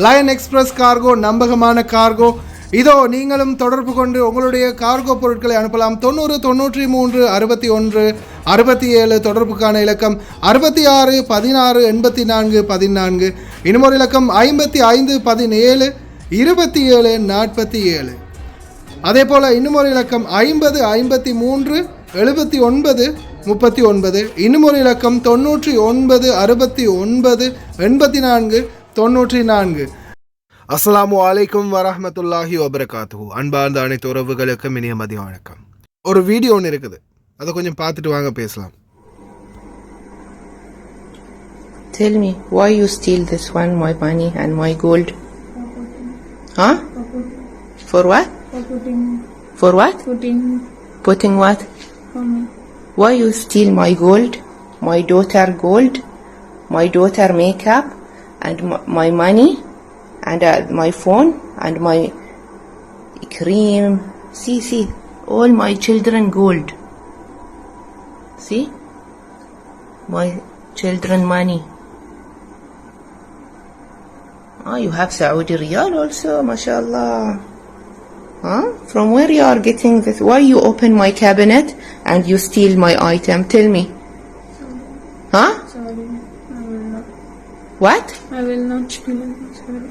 Line express cargo நம்பகமான cargo. இதோ நீங்களும் தொடர்பு கொண்டு உங்களுடைய கார்கோ பொருட்களை அனுப்பலாம். 90 93 61 67 தொடர்புக்கான இலக்கம் 66 16 84 14. இன்னொரு இலக்கம் 55 17 27 47. அதே போல் இன்னுமொரு இலக்கம் 50 53 79 39. இன்னுமொரு இலக்கம் 99 69 84 94. அஸ்ஸலாமு அலைக்கும் வரஹ்மத்துல்லாஹி வபரகாத்துஹு. அன்பார்ந்த அனைத்து உறவுகளுக்கும் இனிய மதிய வணக்கம். ஒரு வீடியோ ஒன்று இருக்குது, அதை கொஞ்சம் பார்த்துட்டு வாங்க பேசலாம். Tell me, why you steal this one, my money and my gold? Huh? For what? For what? Putting what? Why you steal my gold, my daughter gold, my daughter makeup, and my money, and my phone, and my cream? See, all my children gold. See? My children money. You have Saudi Riyal also, mashallah. Huh? From where you are getting this? Why you open my cabinet and you steal my item? Tell me. Huh? Sorry, I will not. What? I will not steal it. Sorry.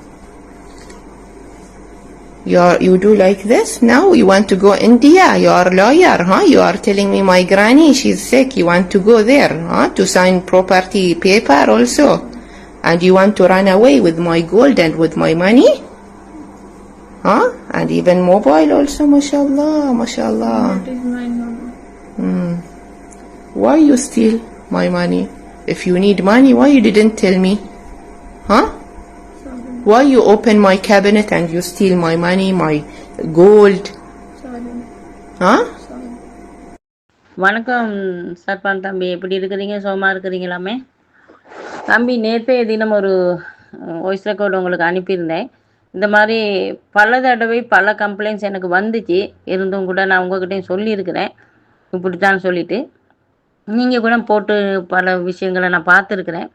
You do like this? Now you want to go India? You are a lawyer, huh? You are telling me my granny, she's sick. You want to go there, huh? To sign property paper also. And you want to run away with my gold and with my money? Huh? And even mobile also, mashallah, mashallah. That is my number. Why you steal my money? If you need money, why you didn't tell me? Huh? Sorry. Why you open my cabinet and you steal my money, my gold? Sorry. Huh? Sorry. வணக்கம் சர்பான் தம்பி, எப்படி இருக்கிறீங்க? சோமா இருக்கிறீங்களாமே தம்பி? நேற்றைய தினம் ஒரு voice record உங்களுக்கு அனுப்பியிருந்தேன். இந்த மாதிரி பல தடவை பல கம்ப்ளைண்ட்ஸ் எனக்கு வந்துச்சு. இருந்தும் கூட நான் உங்ககிட்டையும் சொல்லியிருக்கிறேன் இப்படித்தான் சொல்லிட்டு. நீங்கள் கூட போட்டு பல விஷயங்களை நான் பார்த்துருக்குறேன்.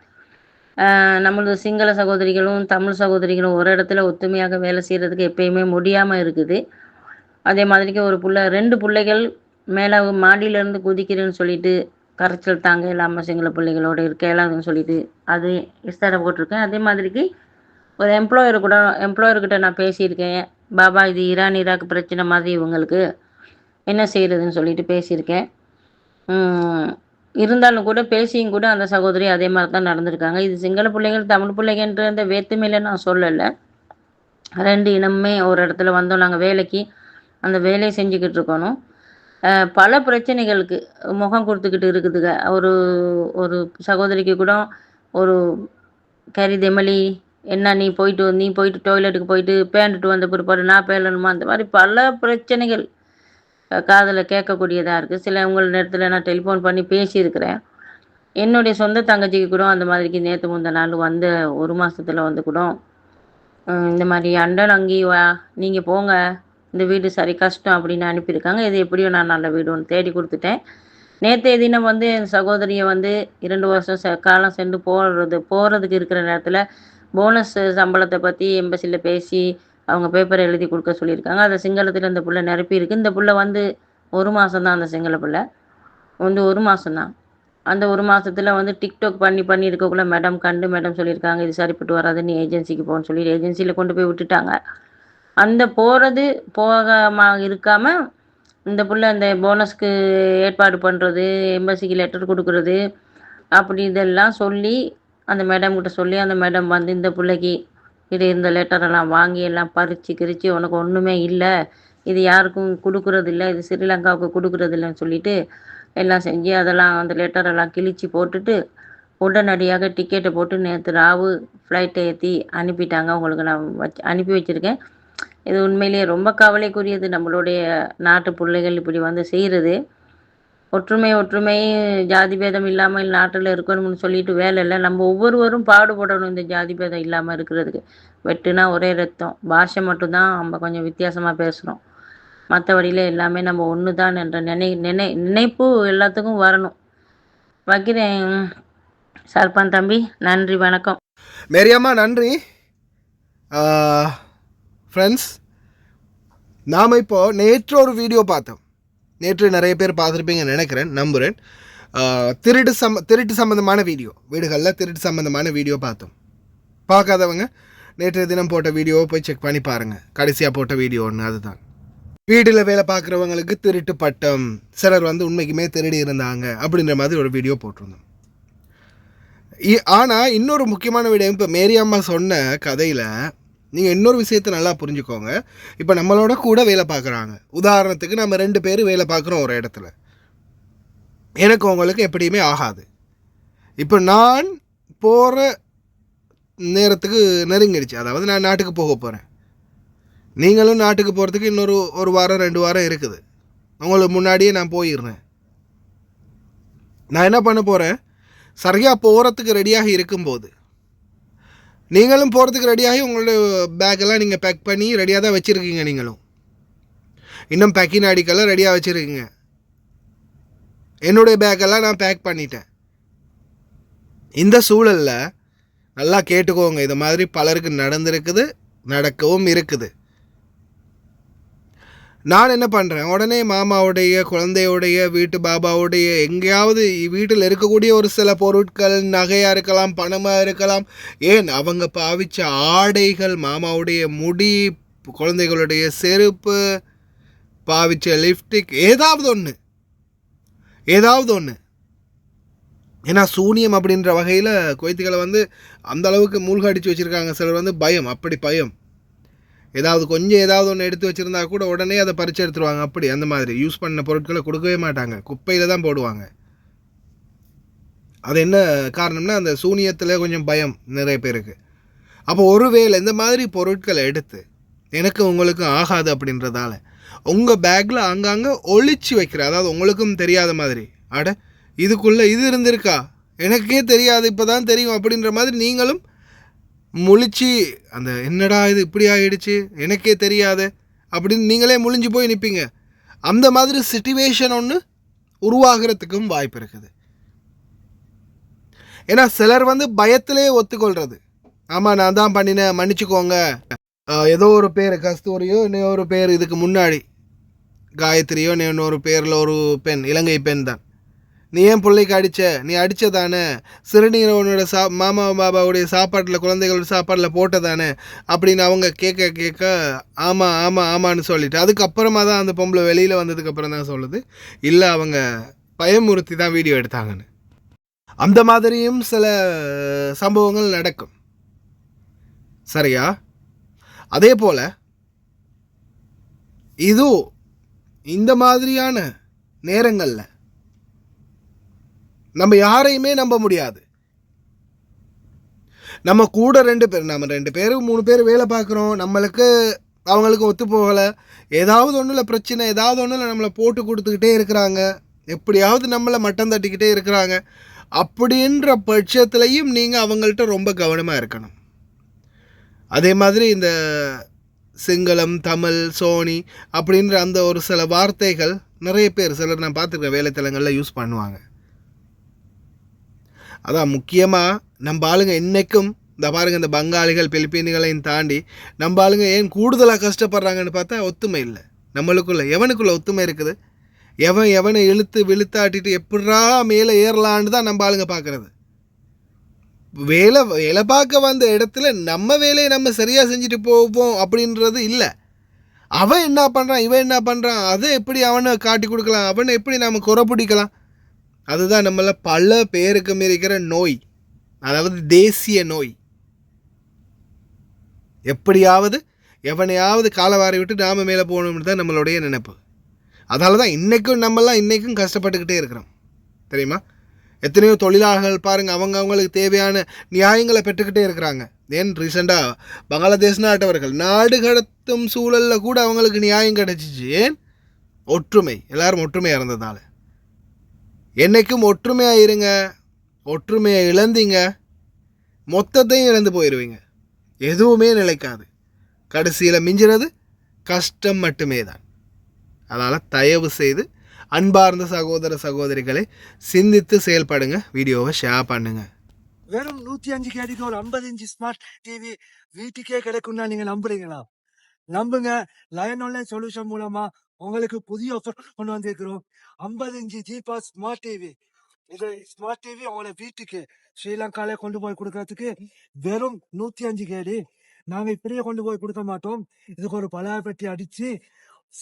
நம்மளது சிங்கள சகோதரிகளும் தமிழ் சகோதரிகளும் ஒரு இடத்துல ஒத்துமையாக வேலை செய்கிறதுக்கு எப்பயுமே முடியாமல் இருக்குது. அதே மாதிரிக்கு ஒரு ரெண்டு பிள்ளைகள் மேலே மாடியிலேருந்து குதிக்கிறேன்னு சொல்லிட்டு கரைச்சல் தாங்க இல்லாமல் சிங்கள பிள்ளைகளோடு இருக்க இல்லாதுன்னு சொல்லிட்டு அது இஸ்தாரை போட்டிருக்கேன். அதே மாதிரிக்கு ஒரு எம்ப்ளாயர்கிட்ட நான் பேசியிருக்கேன். பாபா, இது ஈரான் ஈராக் பிரச்சனை மாதிரி இவங்களுக்கு என்ன செய்கிறதுன்னு சொல்லிட்டு பேசியிருக்கேன். இருந்தாலும் கூட பேசியும் கூட அந்த சகோதரி அதே மாதிரி தான் நடந்திருக்காங்க. இது சிங்கள பிள்ளைகள் தமிழ் பிள்ளைங்கன்ற அந்த வேற்றுமையில நான் சொல்லலை. ரெண்டு இனமுமே ஒரு இடத்துல வந்தோம். நாங்கள் வேலைக்கு அந்த வேலையை செஞ்சுக்கிட்டு இருக்கணும். பல பிரச்சனைகளுக்கு முகம் கொடுத்துக்கிட்டு இருக்குதுங்க. ஒரு சகோதரிக்கு கூட ஒரு கரிதெமலி, என்ன நீ போயிட்டு டாய்லெட்டுக்கு போயிட்டு பேண்டுட்டு வந்த பிற்பாடு நான் பேலணுமா, அந்த மாதிரி பல பிரச்சனைகள் காதில் கேட்கக்கூடியதாக இருக்குது. சில உங்கள் நேரத்தில் நான் டெலிஃபோன் பண்ணி பேசியிருக்கிறேன். என்னுடைய சொந்த தங்கச்சிக்கு கூட அந்த மாதிரிக்கு நேற்று முந்த நாள் வந்து ஒரு மாதத்தில் வந்து கூட இந்த மாதிரி அண்டன் அங்கி வா, நீங்கள் போங்க, இந்த வீடு சரி கஷ்டம் அப்படின்னு அனுப்பியிருக்காங்க. இது எப்படியோ நான் நல்ல வீடு ஒன்று தேடி கொடுத்துட்டேன். நேற்றைய தினம் வந்து என் சகோதரியை வந்து 2 வருஷம் காலம் சென்று போகிறதுக்கு இருக்கிற நேரத்தில் போனஸ் சம்பளத்தை பற்றி எம்பசியில் பேசி அவங்க பேப்பரை எழுதி கொடுக்க சொல்லியிருக்காங்க. அதை சிங்களத்தில் இந்த பிள்ளை நிரப்பியிருக்கு. இந்த பிள்ளை வந்து 1 மாதம்தான், அந்த சிங்கள பிள்ளை வந்து 1 மாதம்தான். அந்த 1 மாதத்தில் வந்து டிக்டாக் பண்ணி இருக்கக்குள்ள மேடம் சொல்லியிருக்காங்க, இது சரிப்பட்டு வராது, நீ ஏஜென்சிக்கு போகணும்னு சொல்லி ஏஜென்சியில் கொண்டு போய் விட்டுட்டாங்க. அந்த போகாமல் இருக்காமல் இந்த பிள்ளை அந்த போனஸ்க்கு ஏற்பாடு பண்ணுறது, எம்பசிக்கு லெட்டர் கொடுக்குறது, அப்படி இதெல்லாம் சொல்லி அந்த மேடம்கிட்ட சொல்லி அந்த மேடம் வந்து இந்த பிள்ளைக்கு இந்த லெட்டரெல்லாம் வாங்கி எல்லாம் பறித்து உனக்கு ஒன்றுமே இல்லை, இது யாருக்கும் கொடுக்குறது இல்லை, இது ஸ்ரீலங்காவுக்கு கொடுக்குறது இல்லைன்னு சொல்லிட்டு எல்லாம் செஞ்சு அதெல்லாம் அந்த லெட்டரெல்லாம் கிழிச்சு போட்டுட்டு உடனடியாக டிக்கெட்டை போட்டு நேற்று ராவு ஃப்ளைட்டை ஏற்றி அனுப்பிட்டாங்க. உங்களுக்கு நான் அனுப்பி வச்சுருக்கேன். இது உண்மையிலேயே ரொம்ப கவலைக்குரியது. நம்மளுடைய நாட்டு பிள்ளைகள் இப்படி வந்து செய்கிறது. ஒற்றுமை ஜாதி பேதம் இல்லாமல் நாட்டில் இருக்கணும்னு சொல்லிட்டு வேலை இல்லை. நம்ம ஒவ்வொருவரும் பாடுபடணும் இந்த ஜாதி பேதம் இல்லாமல் இருக்கிறதுக்கு. வெட்டுனா ஒரே ரத்தம், பாஷை மட்டும்தான் நம்ம கொஞ்சம் வித்தியாசமாக பேசுகிறோம். மற்றபடியில் எல்லாமே நம்ம ஒன்று தான் என்ற நினைப்பு எல்லாத்துக்கும் வரணும். வைக்கிறேன் சர்பான் தம்பி, நன்றி, வணக்கம். மேரியம்மா நன்றி. ஃப்ரெண்ட்ஸ், நாம் இப்போது நேற்று ஒரு வீடியோ பார்த்தோம். நேற்று நிறைய பேர் பார்த்துருப்பீங்கன்னு நினைக்கிறேன், நம்புகிறேன். திருட்டு சம்மந்தமான வீடியோ, வீடுகளில் திருட்டு சம்மந்தமான வீடியோ பார்த்தோம். பார்க்காதவங்க நேற்று தினம் போட்ட வீடியோவை போய் செக் பண்ணி பாருங்கள். கடைசியாக போட்ட வீடியோ ஒன்று அதுதான். வீட்டில் வேலை பார்க்குறவங்களுக்கு திருட்டு பட்டம், சிலர் உண்மைக்குமே திருடி இருந்தாங்க அப்படின்ற மாதிரி ஒரு வீடியோ போட்டிருந்தோம். ஆனால் இன்னொரு முக்கியமான வீடியோ, இப்போ மேரி அம்மா சொன்ன கதையில் நீங்கள் இன்னொரு விஷயத்தை நல்லா புரிஞ்சுக்கோங்க. இப்போ நம்மளோட கூட வேலை பார்க்குறாங்க. உதாரணத்துக்கு நம்ம 2 பேர் வேலை பார்க்குறோம் ஒரு இடத்துல. எனக்கு உங்களுக்கு எப்படியுமே ஆகாது. இப்போ நான் போகிற நேரத்துக்கு நெருங்கிடுச்சு, அதாவது நான் நாட்டுக்கு போக போகிறேன். நீங்களும் நாட்டுக்கு போகிறதுக்கு இன்னொரு 1 வாரம் 2 வாரம் இருக்குது. உங்களுக்கு முன்னாடியே நான் போயிடுறேன். நான் என்ன பண்ண போகிறேன், சரியாக போகிறதுக்கு ரெடியாக இருக்கும்போது நீங்களும் போகிறதுக்கு ரெடியாகி உங்களோட பேக்கெல்லாம் நீங்கள் பேக் பண்ணி ரெடியாக தான் வச்சுருக்கீங்க. நீங்களும் இன்னும் பேக்கிங் அடிக்கெல்லாம் ரெடியாக வச்சுருக்கீங்க. என்னுடைய பேக்கெல்லாம் நான் பேக் பண்ணிட்டேன். இந்த சூழலில் நல்லா கேட்டுக்கோங்க, இது மாதிரி பலருக்கு நடந்திருக்குது, நடக்கவும் இருக்குது. நான் என்ன பண்ணுறேன், உடனே மாமாவுடைய குழந்தையோடைய வீட்டு பாபாவுடைய எங்கேயாவது வீட்டில் இருக்கக்கூடிய ஒரு சில பொருட்கள், நகையாக இருக்கலாம், பணமாக இருக்கலாம், ஏன் அவங்க பாவிச்ச ஆடைகள், மாமாவுடைய முடி, குழந்தைகளுடைய செருப்பு, பாவிச்ச லிப்ஸ்டிக், ஏதாவது ஒன்று. ஏன்னா சூனியம் அப்படின்ற வகையில் குவைத்துகளை அந்த அளவுக்கு மூழ்க அடித்து வச்சுருக்காங்க. சிலர் பயம், அப்படி பயம். ஏதாவது ஒன்று எடுத்து வச்சுருந்தா கூட உடனே அதை பறித்து எடுத்துருவாங்க. அப்படி அந்த மாதிரி யூஸ் பண்ண பொருட்களை கொடுக்கவே மாட்டாங்க, குப்பையில் தான் போடுவாங்க. அது என்ன காரணம்னா அந்த சூனியத்தில் கொஞ்சம் பயம் நிறைய பேருக்கு. அப்போ ஒருவேளை இந்த மாதிரி பொருட்களை எடுத்து எனக்கு உங்களுக்கும் ஆகாது அப்படின்றதால உங்கள் பேக்கில் அங்கங்கே ஒழிச்சு வைக்கிற, அதாவது உங்களுக்கும் தெரியாத மாதிரி, அட இதுக்குள்ளே இது இருந்திருக்கா, எனக்கே தெரியாது, இப்போ தான் தெரியும் அப்படின்ற மாதிரி நீங்களும் முழிச்சு, அந்த என்னடா இது இப்படி ஆகிடுச்சு எனக்கே தெரியாது அப்படின்னு நீங்களே முழிஞ்சு போய் நிற்பீங்க. அந்த மாதிரி சிச்சுவேஷன் ஒன்று உருவாகிறதுக்கும் வாய்ப்பு இருக்குது. ஏன்னா சிலர் பயத்திலே ஒத்துக்கொள்கிறது, ஆமாம் நான் தான் பண்ணினேன் மன்னிச்சுக்கோங்க, ஏதோ ஒரு பேர் கஸ்தூரியோ இன்னொரு பேர், இதுக்கு முன்னாடி காயத்ரியோ இன்னொரு பேரில் ஒரு பெண், இலங்கை பெண் தான், நீ ஏன் பிள்ளைக்கு அடித்த, நீ அடித்ததானே, சிறுநீரை உன்னோட மாமா பாபாவுடைய சாப்பாட்டில், குழந்தைகளோட சாப்பாட்டில் போட்டதானே அப்படின்னு அவங்க கேட்க ஆமான்னு சொல்லிட்டு அதுக்கப்புறமா தான் அந்த பொம்பளை வெளியில் வந்ததுக்கப்புறம் தான் சொல்லுது, இல்லை அவங்க பயமுறுத்தி தான் வீடியோ எடுத்தாங்கன்னு. அந்த மாதிரியும் சில சம்பவங்கள் நடக்கும். சரியா? அதே போல் இது இந்த மாதிரியான நேரங்களில் நம்ம யாரையுமே நம்ப முடியாது. நம்ம கூட 2 பேர், நம்ம 2 பேர் 3 பேர் வேலை பார்க்குறோம், நம்மளுக்கு அவங்களுக்கு ஒத்து போகலை, ஏதாவது ஒன்றில் பிரச்சனை, ஏதாவது ஒன்றில் நம்மளை போட்டு கொடுத்துக்கிட்டே இருக்கிறாங்க, எப்படியாவது நம்மளை மட்டம் தட்டிக்கிட்டே இருக்கிறாங்க. அப்படின்ற பட்சத்துலையும் நீங்கள் அவங்கள்ட்ட ரொம்ப கவனமாக இருக்கணும். அதே மாதிரி இந்த சிங்களம், தமிழ், சோனி அப்படின்ற அந்த ஒரு சில வார்த்தைகள் நிறைய பேர், சிலர் நான் பார்த்துருக்கேன் வேலைத்தலங்களில் யூஸ் பண்ணுவாங்க. அதான் முக்கியமாக நம்ம ஆளுங்க இன்றைக்கும் இந்த பாருங்கள், இந்த பங்காளிகள் பிலிப்பீன்களையும் தாண்டி நம்ம ஆளுங்க ஏன் கூடுதலாக கஷ்டப்படுறாங்கன்னு பார்த்தா ஒத்துமை இல்லை நம்மளுக்குள்ள. எவனுக்குள்ள ஒத்துமை இருக்குது, எவனை விழுத்தாட்டிட்டு எப்படா மேலே ஏறலான்னு தான் நம்ம ஆளுங்க பார்க்குறது. வேலை பார்க்க வந்த இடத்துல நம்ம வேலையை நம்ம சரியாக செஞ்சுட்டு போவோம் அப்படின்றது இல்லை. அவன் என்ன பண்ணுறான், இவன் என்ன பண்ணுறான், அதை எப்படி அவனை காட்டி கொடுக்கலாம், அவனை எப்படி நம்ம குறை பிடிக்கலாம், அதுதான் நம்மள பல பேருக்கு இருக்கிற நோய், அதாவது தேசிய நோய். எப்படியாவது எவனையாவது காலவாரி விட்டு நாம மேலே போகணும்னு தான் நம்மளுடைய நினைப்பு. அதனால தான் இன்றைக்கும் கஷ்டப்பட்டுக்கிட்டே இருக்கிறோம். தெரியுமா? எத்தனையோ தொழிலாளர்கள் பாருங்கள், அவங்களுக்கு தேவையான நியாயங்களை பெற்றுக்கிட்டே இருக்கிறாங்க. ஏன் ரீசெண்டாக பங்களாதேஷ் நாட்டவர்கள் நாடு கடத்தும் சூழலில் கூட அவங்களுக்கு நியாயம் கிடைச்சிச்சு. ஏன்? ஒற்றுமை, எல்லாரும் ஒற்றுமையாக இருந்ததால். என்றைக்கும் ஒற்றுமையாக இருங்க. ஒற்றுமையை இழந்தீங்க, மொத்தத்தையும் இழந்து போயிடுவீங்க. எதுவுமே நிலைக்காது. கடைசியில் மிஞ்சுறது கஷ்டம் மட்டுமே தான். அதனால் தயவு செய்து அன்பார்ந்த சகோதர சகோதரிகளை சிந்தித்து செயல்படுங்க. வீடியோவை ஷேர் பண்ணுங்கள். வெறும் 105 கேடிக்கு ஒரு 50 இன்ச் ஸ்மார்ட் டிவி வீட்டுக்கே கிடைக்கும்னா நீங்க நம்புறீங்களா? நம்புங்க. லயன் ஆன்லைன் சொல்யூஷன் மூலமா உங்களுக்கு புதிய ஆஃபர் கொண்டு வந்திருக்கிறோம். 50 இன்ச் ஜிபாஸ் ஸ்மார்ட் டிவி. இது ஸ்மார்ட் டிவி உங்களை வீட்டுக்கு ஸ்ரீலங்கால கொண்டு போய் கொடுக்கறதுக்கு வெறும் 105 கேடி. நாங்க இப்படியே கொண்டு போய் கொடுக்க மாட்டோம். இதுக்கு ஒரு பலார் பெட்டி அடிச்சு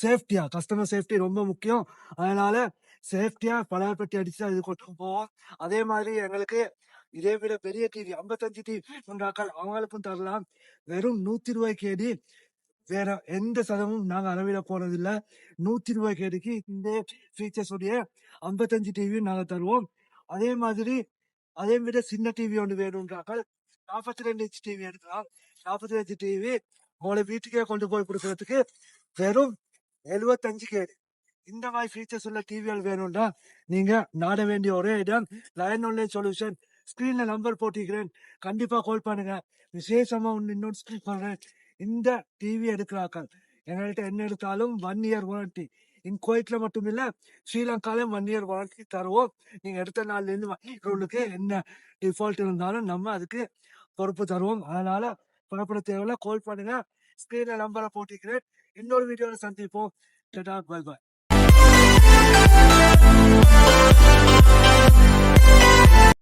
சேஃப்டியா, கஸ்டமர் சேஃப்டி ரொம்ப முக்கியம். அதனால சேஃப்டியா பலார் பெட்டி அடிச்சு அது கொண்டு போவோம். அதே மாதிரி எங்களுக்கு இதே விட பெரிய டிவி 55 டிவி அவங்களுக்கும் தரலாம். வெறும் 120 கேடி. வேற எந்த சதமும் நாங்க அளவிட போறது இல்ல. 120 கேடிக்கு இந்த ஃபீச்சர்ஸ் உடைய 55 டிவியும் நாங்க தருவோம். அதே மாதிரி அதே விட சின்ன டிவி ஒன்று வேணும்ன்றாக்கள் 42 இன்ச் டிவி எடுக்கலாம். 42 டிவி உங்களை வீட்டுக்கே கொண்டு போய் கொடுக்கறதுக்கு வெறும் 75 கேடி. இந்த மாதிரி ஃபீச்சர்ஸ் உள்ள டிவிகள் வேணும்னா நீங்க நாட வேண்டிய ஒரே இடம் லயன் ஆன்லைன் சொல்யூஷன். ஸ்கிரீன்ல நம்பர் போட்டிக்கிறேன், கண்டிப்பா கால் பண்ணுங்க. விசேஷமா இன்னொன்று சொல்றேன், இந்த டிவி எடுக்கிறாக்கள் எங்கள்கிட்ட என்ன எடுத்தாலும் 1 இயர் வாரண்டி. குவைட்ல மட்டும் இல்ல, ஸ்ரீலங்காலையும் 1 இயர் வாரண்டி தருவோம். நீங்க எடுத்த நாள்ல இருந்து உங்களுக்கு என்ன டிஃபால்ட் இருந்தாலும் நம்ம அதுக்கு பொறுப்பு தருவோம். அதனால புறப்பட தேவையில்ல, கால் பண்ணுங்க. ஸ்கிரீன்ல நம்பரை போட்டிக்கிறேன். இன்னொரு வீடியோல சந்திப்போம். Bye by.